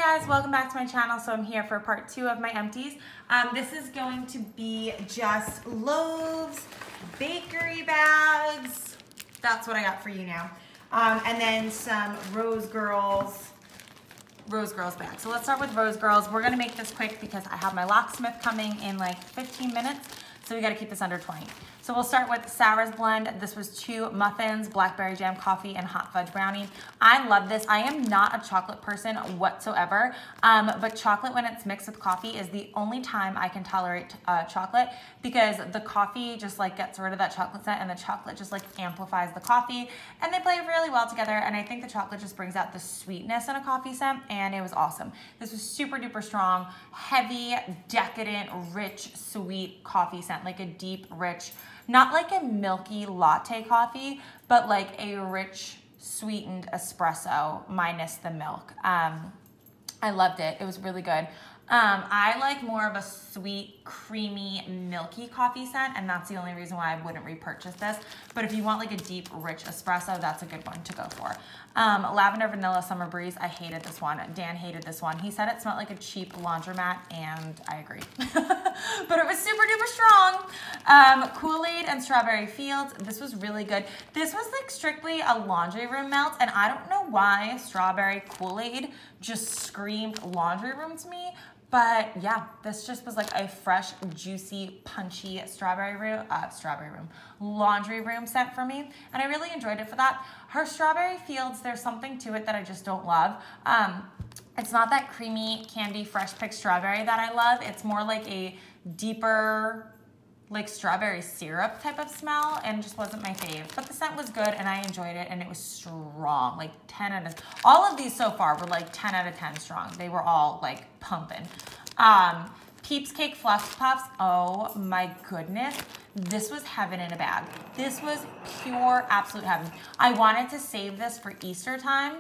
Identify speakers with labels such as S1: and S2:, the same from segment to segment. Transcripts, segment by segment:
S1: guys, welcome back to my channel. So I'm here for part 2 of my empties. This is going to be just loaves, bakery bags. That's what I got for you now. And then some Rose Girls bags. So let's start with Rose Girls. We're gonna make this quick because I have my locksmith coming in like 15 minutes. So we gotta keep this under 20. So we'll start with Sarah's blend. This was 2 muffins, blackberry jam coffee, and hot fudge brownie. I love this. I am not a chocolate person whatsoever, but chocolate when it's mixed with coffee is the only time I can tolerate chocolate, because the coffee just like gets rid of that chocolate scent and the chocolate just like amplifies the coffee, and they play really well together. And I think the chocolate just brings out the sweetness in a coffee scent, and it was awesome. This was super duper strong, heavy, decadent, rich, sweet coffee scent, like a deep, rich, not like a milky latte coffee, but like a rich, sweetened espresso minus the milk. I loved it. It was really good. I like more of a sweet, creamy, milky coffee scent, and that's the only reason why I wouldn't repurchase this. But if you want like a deep, rich espresso, that's a good one to go for. Lavender Vanilla Summer Breeze, I hated this one. Dan hated this one. He said it smelled like a cheap laundromat, and I agree. But it was super duper strong. Kool-Aid and Strawberry Fields, this was really good. This was like strictly a laundry room melt, and I don't know why strawberry Kool-Aid just screamed laundry room to me. But yeah, this just was like a fresh, juicy, punchy laundry room scent for me. And I really enjoyed it for that. Her Strawberry Fields, there's something to it that I just don't love. It's not that creamy, candy, fresh picked strawberry that I love. It's more like a deeper, like strawberry syrup type of smell, and just wasn't my fave. But the scent was good and I enjoyed it, and it was strong, like 10 out of, all of these so far were like 10 out of 10 strong. They were all like pumping. Peeps Cake Fluff Puffs, oh my goodness. This was heaven in a bag. This was pure absolute heaven. I wanted to save this for Easter time,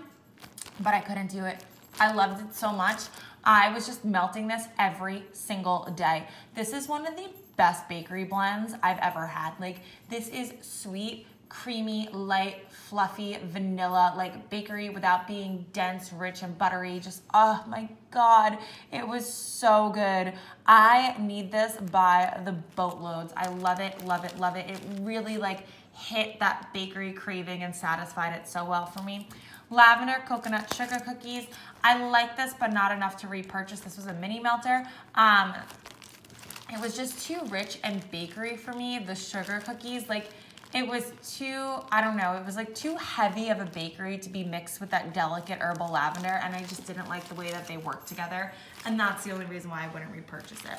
S1: but I couldn't do it. I loved it so much. I was just melting this every single day. This is one of the best bakery blends I've ever had. Like, this is sweet, creamy, light, fluffy, vanilla, like bakery without being dense, rich, and buttery. Just, oh my God, it was so good. I need this by the boatloads. I love it, love it, love it. It really like hit that bakery craving and satisfied it so well for me. Lavender Coconut Sugar Cookies. I like this, but not enough to repurchase. This was a mini melter. It was just too rich and bakery for me, the sugar cookies. Like, it was too, I don't know, it was like too heavy of a bakery to be mixed with that delicate herbal lavender, and I just didn't like the way that they worked together, and that's the only reason why I wouldn't repurchase it.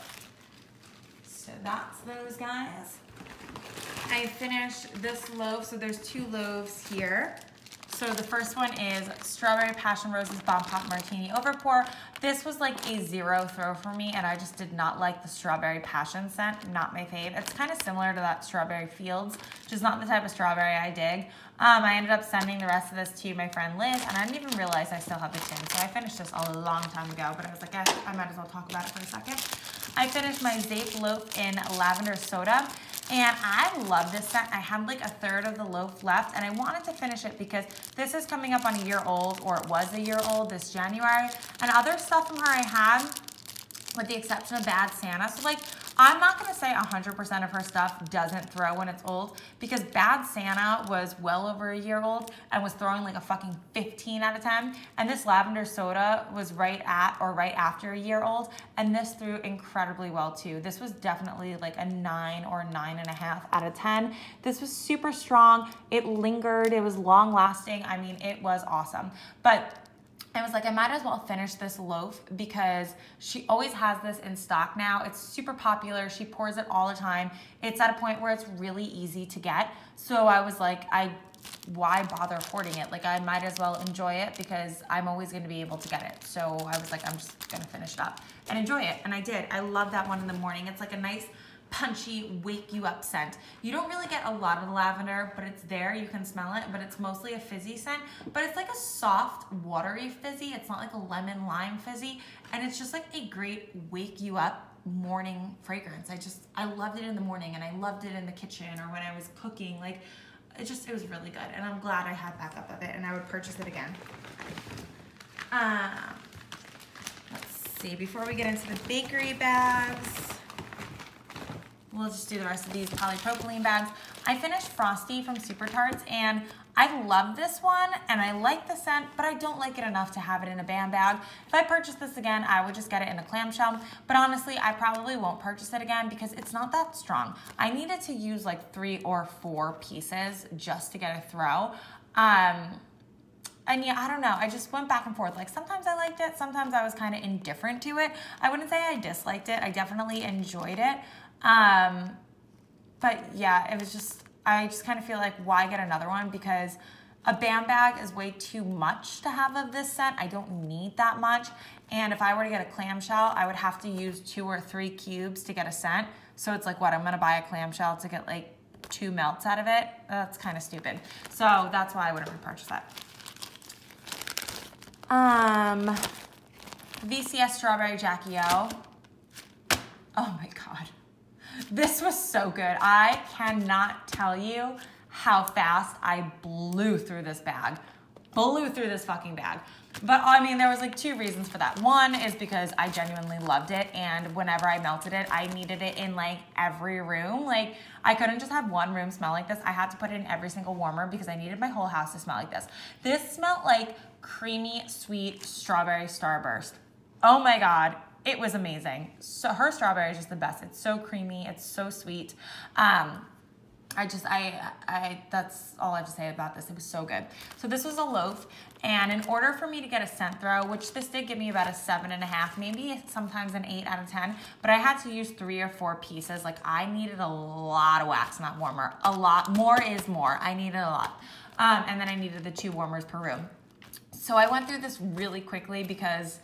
S1: So that's those guys. I finished this loaf, so there's 2 loaves here. So the first one is Strawberry Passion Roses Bomb Pop Martini Overpour. This was like a 0 throw for me, and I just did not like the Strawberry Passion scent, not my fave. It's kind of similar to that Strawberry Fields, which is not the type of strawberry I dig. I ended up sending the rest of this to my friend Liz, and I didn't even realize I still have the tin. So I finished this a long time ago, but I was like, I might as well talk about it for a second. I finished my Zape loaf in lavender soda. And I love this scent. I had like a third of the loaf left, and I wanted to finish it because this is coming up on a year old, or it was a year old this January. And other stuff from her I had, with the exception of Bad Santa. So like, I'm not gonna say 100% of her stuff doesn't throw when it's old, because Bad Santa was well over a year old and was throwing like a fucking 15 out of 10. And this lavender soda was right at or right after a year old, and this threw incredibly well too. This was definitely like a 9 or 9.5 out of 10. This was super strong. It lingered, it was long lasting. I mean, it was awesome. But I was like, I might as well finish this loaf because she always has this in stock now. It's super popular. She pours it all the time. It's at a point where it's really easy to get. So I was like, why bother hoarding it? Like, I might as well enjoy it because I'm always going to be able to get it. So I was like, I'm just going to finish it up and enjoy it. And I did. I love that one in the morning. It's like a nice, punchy, wake you up scent. You don't really get a lot of the lavender, but it's there, you can smell it, but it's mostly a fizzy scent, but it's like a soft, watery fizzy. It's not like a lemon lime fizzy, and it's just like a great wake you up morning fragrance. I loved it in the morning, and I loved it in the kitchen or when I was cooking. Like, it was really good, and I'm glad I had backup of it, and I would purchase it again. see, before we get into the bakery bags, we'll just do the rest of these polypropylene bags. I finished Frosty from Super Tarts, and I love this one, and I like the scent, but I don't like it enough to have it in a band bag. If I purchase this again, I would just get it in a clamshell, but honestly, I probably won't purchase it again because it's not that strong. I needed to use like 3 or 4 pieces just to get a throw. And yeah, I don't know, I just went back and forth. Like sometimes I liked it, sometimes I was kind of indifferent to it. I wouldn't say I disliked it, I definitely enjoyed it. But yeah, it was just, I just kind of feel like why get another one, because a band bag is way too much to have of this scent. I don't need that much. And if I were to get a clamshell, I would have to use 2 or 3 cubes to get a scent. So it's like, what, I'm gonna buy a clamshell to get like 2 melts out of it? That's kind of stupid. So that's why I wouldn't repurchase that. VCS Strawberry Jackie O. Oh my God. This was so good. I cannot tell you how fast I blew through this bag. Blew through this fucking bag. But I mean, there was like 2 reasons for that. One is because I genuinely loved it, and whenever I melted it, I needed it in like every room. Like I couldn't just have one room smell like this. I had to put it in every single warmer because I needed my whole house to smell like this. This smelled like creamy, sweet strawberry starburst. Oh my God. It was amazing. So her strawberry is just the best. It's so creamy. It's so sweet. That's all I have to say about this. It was so good. So this was a loaf, and in order for me to get a scent throw, which this did give me about a 7.5, maybe sometimes an 8 out of 10, but I had to use 3 or 4 pieces. Like I needed a lot of wax, not warmer. A lot. More is more. I needed a lot. And then I needed the 2 warmers per room. So I went through this really quickly because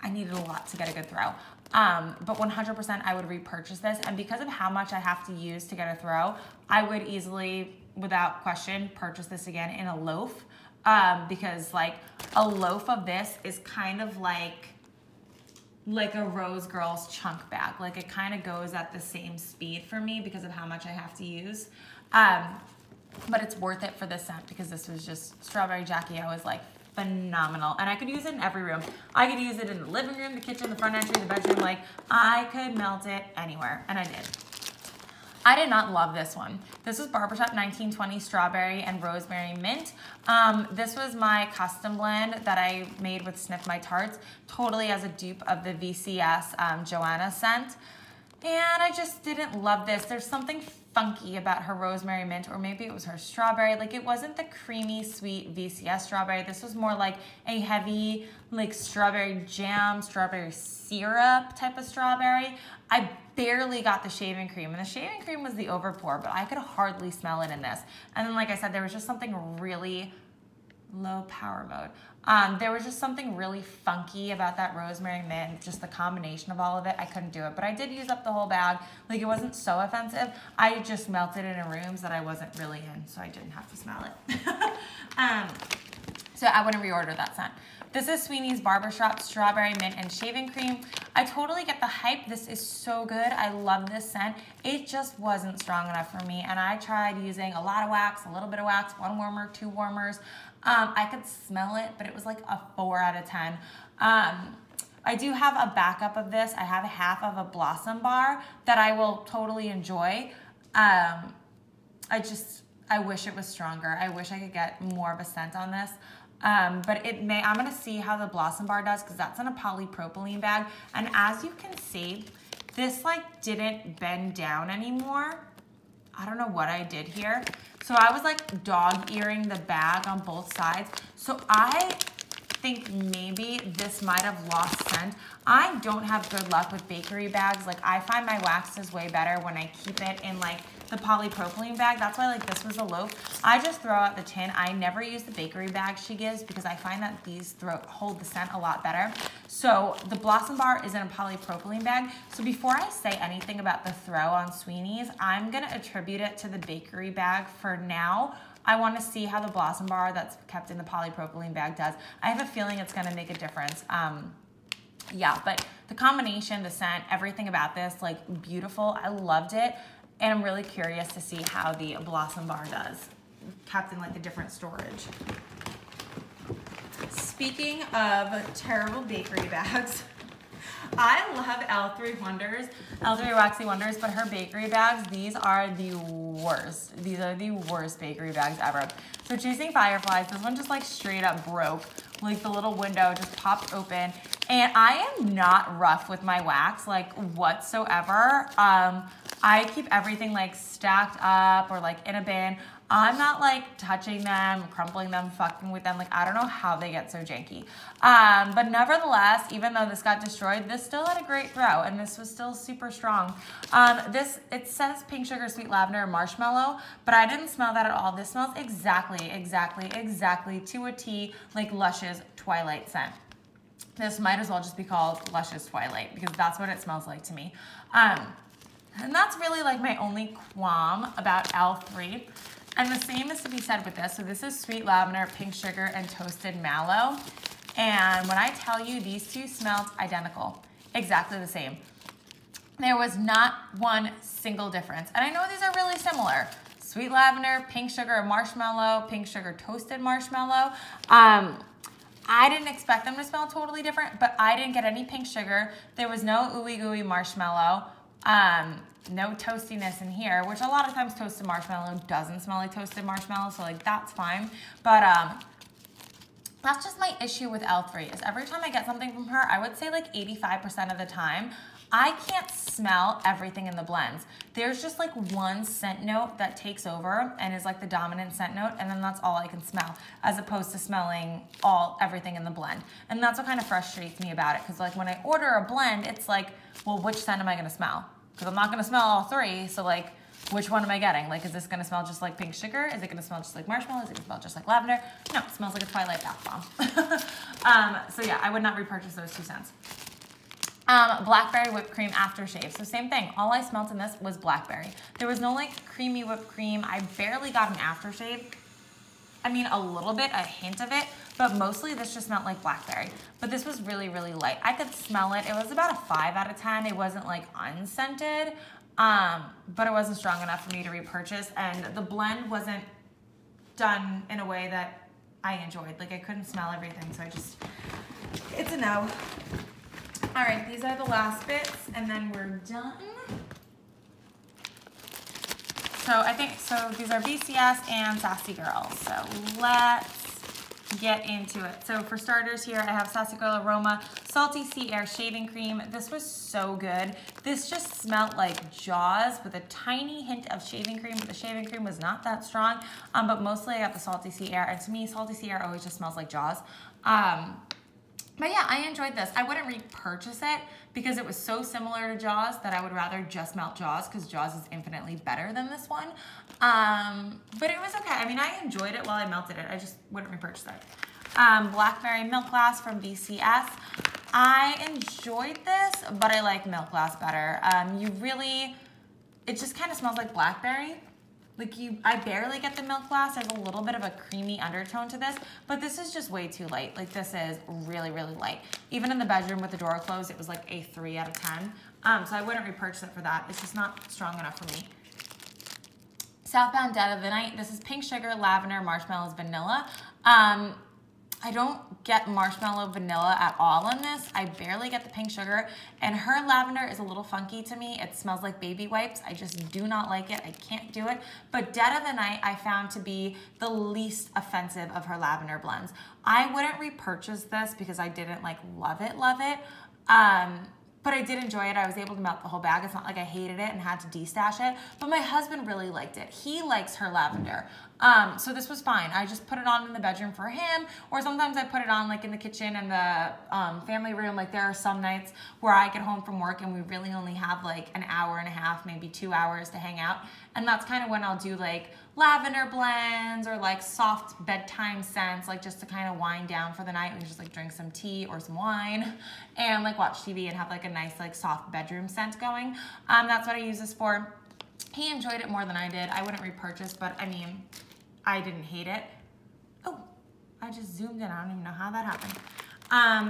S1: I needed a lot to get a good throw. But 100% I would repurchase this. And because of how much I have to use to get a throw, I would easily, without question, purchase this again in a loaf. Because like a loaf of this is kind of like a Rose Girls chunk bag. Like it kind of goes at the same speed for me because of how much I have to use. But it's worth it for this scent because this was just, Strawberry Jackie O is like phenomenal. And I could use it in every room. I could use it in the living room, the kitchen, the front entry, the bedroom. Like I could melt it anywhere, and I did. I did not love this one. This was Barbershop 1920 Strawberry and Rosemary Mint. This was my custom blend that I made with Sniff My Tarts, totally as a dupe of the VCS Joanna scent. And I just didn't love this. There's something funky about her rosemary mint, or maybe it was her strawberry. Like it wasn't the creamy, sweet VCS strawberry. This was more like a heavy, like strawberry jam, strawberry syrup type of strawberry. I barely got the shaving cream, and the shaving cream was the overpour, but I could hardly smell it in this. And then, like I said, there was just something really low power mode. There was just something really funky about that rosemary mint, just the combination of all of it. I couldn't do it, but I did use up the whole bag. Like it wasn't so offensive. I just melted it in rooms that I wasn't really in, so I didn't have to smell it. So I wouldn't reorder that scent. This is Sweeney's Barbershop Strawberry Mint and Shaving Cream. I totally get the hype. This is so good. I love this scent. It just wasn't strong enough for me, and I tried using a lot of wax, a little bit of wax, 1 warmer, 2 warmers. I could smell it, but it was like a 4 out of 10. I do have a backup of this. I have half of a Blossom Bar that I will totally enjoy. I wish it was stronger. I wish I could get more of a scent on this. But it may, I'm gonna see how the Blossom Bar does because that's in a polypropylene bag. And as you can see, this like didn't bend down anymore. I don't know what I did here. So I was like dog earing the bag on both sides. So I think maybe this might have lost scent. I don't have good luck with bakery bags. Like I find my wax is way better when I keep it in like the polypropylene bag. That's why like this was a loaf. I just throw out the tin. I never use the bakery bag she gives because I find that these hold the scent a lot better. So the Blossom Bar is in a polypropylene bag. So before I say anything about the throw on Sweeney's, I'm gonna attribute it to the bakery bag for now. I want to see how the Blossom Bar that's kept in the polypropylene bag does. I have a feeling it's gonna make a difference. Yeah, but the combination, the scent, everything about this, like beautiful. I loved it. And I'm really curious to see how the Blossom Bar does, kept in like the different storage. Speaking of terrible bakery bags, I love L3 Wonders, L3 Waxy Wonders, but her bakery bags, these are the worst. These are the worst bakery bags ever. So Chasing Fireflies, this one just like straight up broke. Like the little window just popped open. And I am not rough with my wax, like whatsoever. I keep everything like stacked up or like in a bin. I'm not like touching them, crumpling them, fucking with them. Like I don't know how they get so janky. But nevertheless, even though this got destroyed, this still had a great throw and this was still super strong. It says pink sugar, sweet lavender, and marshmallow, but I didn't smell that at all. This smells exactly to a T like Lush's Twilight scent. This might as well just be called Lush's Twilight because that's what it smells like to me. And that's really like my only qualm about L3. And the same is to be said with this. So this is sweet lavender, pink sugar, and toasted mallow. And when I tell you these two smelled identical, exactly the same. There was not one single difference. And I know these are really similar. Sweet lavender, pink sugar, marshmallow, pink sugar, toasted marshmallow. I didn't expect them to smell totally different, but I didn't get any pink sugar. There was no ooey gooey marshmallow. No toastiness in here, which a lot of times toasted marshmallow doesn't smell like toasted marshmallow, so like that's fine. But that's just my issue with L3 is every time I get something from her, I would say like 85% of the time, I can't smell everything in the blends. There's just like one scent note that takes over and is like the dominant scent note, and then that's all I can smell, as opposed to smelling everything in the blend. And that's what kind of frustrates me about it, because like when I order a blend, it's like, well, which scent am I gonna smell? Because I'm not gonna smell all three, so like, which one am I getting? Like, is this gonna smell just like pink sugar? Is it gonna smell just like marshmallow? Is it gonna smell just like lavender? No, it smells like a Twilight bath bomb. So yeah, I would not repurchase those 2 scents. Blackberry whipped cream aftershave. So same thing, all I smelled in this was blackberry. There was no like creamy whipped cream. I barely got an aftershave. I mean, a little bit, a hint of it, but mostly this just smelled like blackberry. But this was really, really light. I could smell it. It was about a 5 out of 10. It wasn't like unscented, but it wasn't strong enough for me to repurchase. And the blend wasn't done in a way that I enjoyed. Like I couldn't smell everything, so it's a no. All right, these are the last bits, and then we're done. So these are BCS and Sassy Girl. So let's get into it. So for starters here, I have Sassy Girl Aroma Salty Sea Air Shaving Cream. This was so good. This just smelled like Jaws with a tiny hint of shaving cream, but the shaving cream was not that strong. But mostly I got the Salty Sea Air, and to me, Salty Sea Air always just smells like Jaws. But yeah, I enjoyed this. I wouldn't repurchase it because it was so similar to Jaws that I would rather just melt Jaws, because Jaws is infinitely better than this one. But it was okay. I mean, I enjoyed it while I melted it. I just wouldn't repurchase it. Blackberry Milk Glass from BCS. I enjoyed this, but I like Milk Glass better. It just kind of smells like blackberry. Like I barely get the Milk Glass. There's a little bit of a creamy undertone to this, but this is just way too light. Like this is really, really light. Even in the bedroom with the door closed, it was like a 3 out of 10. So I wouldn't repurchase it for that. It's just not strong enough for me. Southbound Dead of the Night. This is pink sugar, lavender, marshmallows, vanilla. I don't get marshmallow vanilla at all in this. I barely get the pink sugar, and her lavender is a little funky to me. It smells like baby wipes. I just do not like it. I can't do it. But Dead of the Night I found to be the least offensive of her lavender blends. I wouldn't repurchase this because I didn't like love it. But I did enjoy it. I was able to melt the whole bag. It's not like I hated it and had to destash it, but my husband really liked it. He likes her lavender. So this was fine. I just put it on in the bedroom for him, or sometimes I put it on like in the kitchen and the family room. Like there are some nights where I get home from work and we really only have like an hour and a half, maybe 2 hours to hang out. And that's kind of when I'll do like lavender blends or like soft bedtime scents, like just to kind of wind down for the night. We just like drink some tea or some wine and like watch TV and have like a nice like soft bedroom scent going. That's what I use this for. He enjoyed it more than I did. I wouldn't repurchase, but I mean, I didn't hate it. Oh, I just zoomed in. I don't even know how that happened.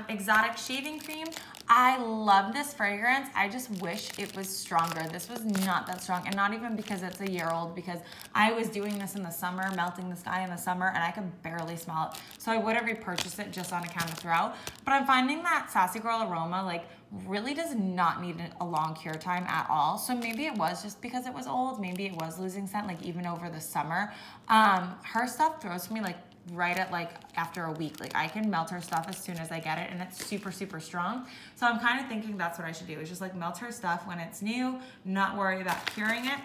S1: Exotic Shaving Cream. I love this fragrance. I just wish it was stronger. This was not that strong, and not even because it's a year old, because I was doing this in the summer, melting this guy in the summer, and I could barely smell it. So I would have repurchased it just on account of throw. But I'm finding that Sassy Girl aroma like really does not need a long cure time at all. So maybe it was just because it was old. Maybe it was losing scent like even over the summer. Her stuff throws for me like right at like after a week. Like I can melt her stuff as soon as I get it, and it's super, super strong. So I'm kind of thinking that's what I should do, is just like melt her stuff when it's new, not worry about curing it.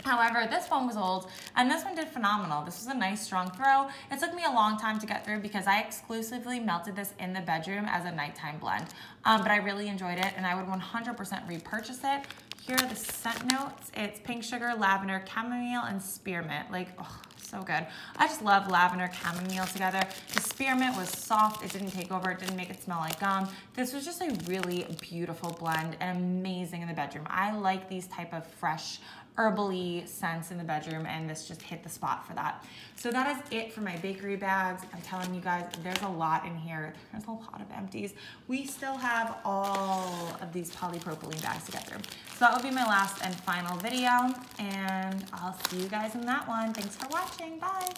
S1: However, this one was old, and this one did phenomenal. This was a nice strong throw. It took me a long time to get through because I exclusively melted this in the bedroom as a nighttime blend. But I really enjoyed it, and I would 100% repurchase it. Here are the scent notes. It's pink sugar, lavender, chamomile, and spearmint. Like, oh, so good. I just love lavender, chamomile together. The spearmint was soft. It didn't take over. It didn't make it smell like gum. This was just a really beautiful blend and amazing in the bedroom. I like these type of fresh, herbally scents in the bedroom, and this just hit the spot for that. So that is it for my bakery bags. I'm telling you guys, there's a lot in here. There's a lot of empties. We still have all of these polypropylene bags to get through. So that will be my last and final video, and I'll see you guys in that one. Thanks for watching. Bye.